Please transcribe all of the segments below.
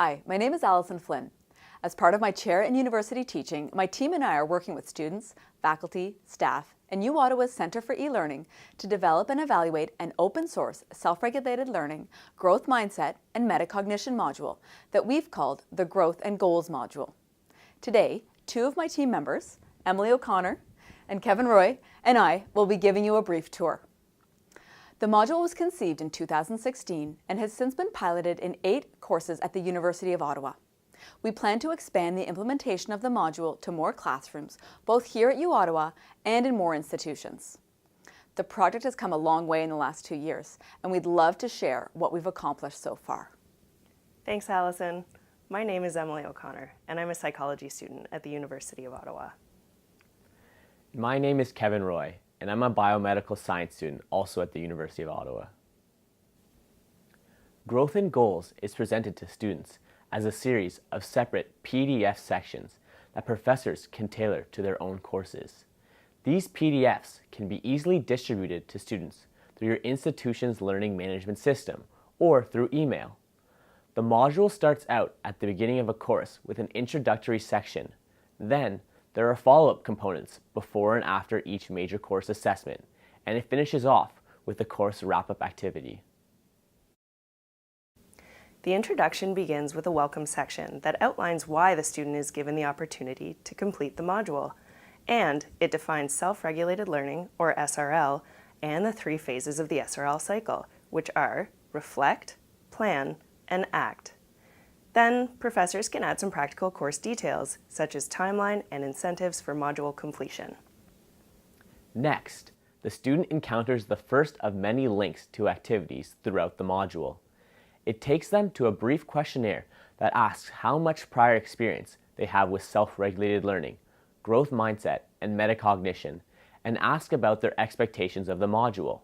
Hi, my name is Allison Flynn. As part of my chair in university teaching, my team and I are working with students, faculty, staff, and U Ottawa's Centre for E-Learning to develop and evaluate an open-source, self-regulated learning, growth mindset, and metacognition module that we've called the Growth and Goals module. Today, two of my team members, Emily O'Connor and Kevin Roy, and I will be giving you a brief tour. The module was conceived in 2016 and has since been piloted in 8 courses at the University of Ottawa. We plan to expand the implementation of the module to more classrooms, both here at U Ottawa and in more institutions. The project has come a long way in the last 2 years, and we'd love to share what we've accomplished so far. Thanks, Allison. My name is Emily O'Connor, and I'm a psychology student at the University of Ottawa. My name is Kevin Roy, and I'm a biomedical science student also at the University of Ottawa. Growth and Goals is presented to students as a series of separate PDF sections that professors can tailor to their own courses. These PDFs can be easily distributed to students through your institution's learning management system or through email. The module starts out at the beginning of a course with an introductory section. Then, there are follow-up components before and after each major course assessment, and it finishes off with the course wrap-up activity. The introduction begins with a welcome section that outlines why the student is given the opportunity to complete the module, and it defines self-regulated learning, or SRL, and the 3 phases of the SRL cycle, which are reflect, plan, and act. Then, professors can add some practical course details, such as timeline and incentives for module completion. Next, the student encounters the first of many links to activities throughout the module. It takes them to a brief questionnaire that asks how much prior experience they have with self-regulated learning, growth mindset, and metacognition, and asks about their expectations of the module.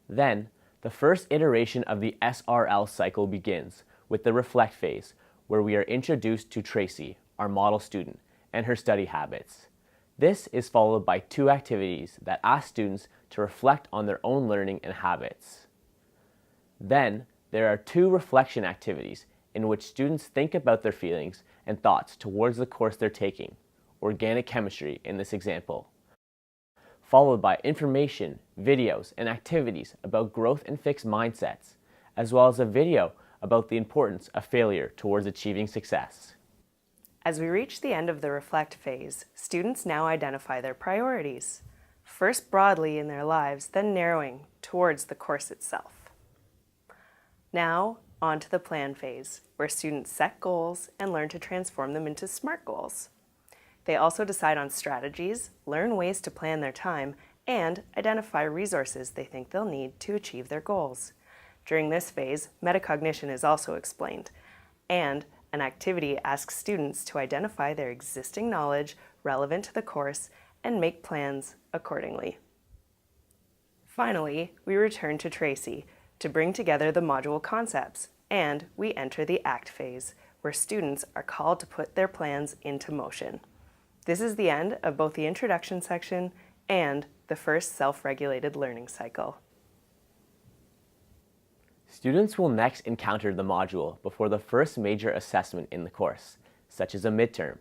Then, the first iteration of the SRL cycle begins with the reflect phase, where we are introduced to Tracy, our model student, and her study habits. This is followed by 2 activities that ask students to reflect on their own learning and habits. Then, there are 2 reflection activities in which students think about their feelings and thoughts towards the course they're taking, organic chemistry in this example, followed by information, videos, and activities about growth and fixed mindsets, as well as a video about the importance of failure towards achieving success. As we reach the end of the reflect phase, students now identify their priorities, first broadly in their lives, then narrowing towards the course itself. Now, on to the plan phase, where students set goals and learn to transform them into SMART goals. They also decide on strategies, learn ways to plan their time, and identify resources they think they'll need to achieve their goals. During this phase, metacognition is also explained, and an activity asks students to identify their existing knowledge relevant to the course and make plans accordingly. Finally, we return to Tracy to bring together the module concepts, and we enter the ACT phase, where students are called to put their plans into motion. This is the end of both the introduction section and the first self-regulated learning cycle. Students will next encounter the module before the first major assessment in the course, such as a midterm.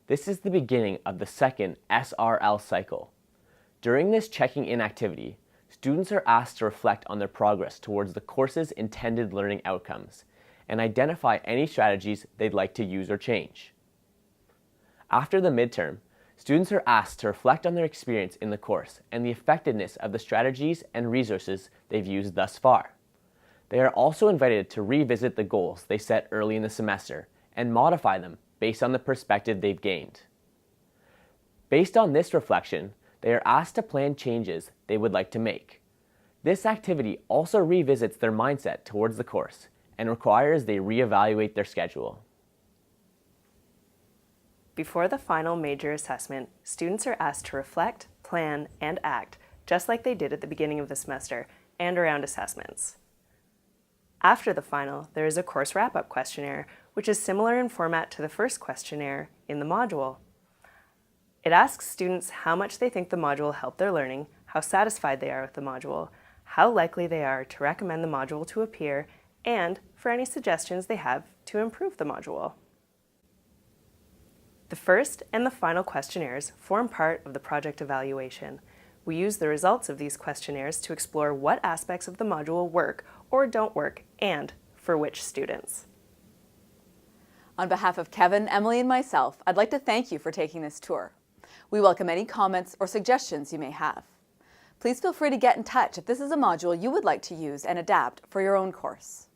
This is the beginning of the second SRL cycle. During this checking in activity, students are asked to reflect on their progress towards the course's intended learning outcomes and identify any strategies they'd like to use or change. After the midterm, students are asked to reflect on their experience in the course and the effectiveness of the strategies and resources they've used thus far. They are also invited to revisit the goals they set early in the semester and modify them based on the perspective they've gained. Based on this reflection, they are asked to plan changes they would like to make. This activity also revisits their mindset towards the course and requires they reevaluate their schedule. Before the final major assessment, students are asked to reflect, plan, and act, just like they did at the beginning of the semester and around assessments. After the final, there is a course wrap-up questionnaire, which is similar in format to the first questionnaire in the module. It asks students how much they think the module helped their learning, how satisfied they are with the module, how likely they are to recommend the module to a peer, and for any suggestions they have to improve the module. The first and the final questionnaires form part of the project evaluation. We use the results of these questionnaires to explore what aspects of the module work or don't work, and for which students. On behalf of Kevin, Emily, and myself, I'd like to thank you for taking this tour. We welcome any comments or suggestions you may have. Please feel free to get in touch if this is a module you would like to use and adapt for your own course.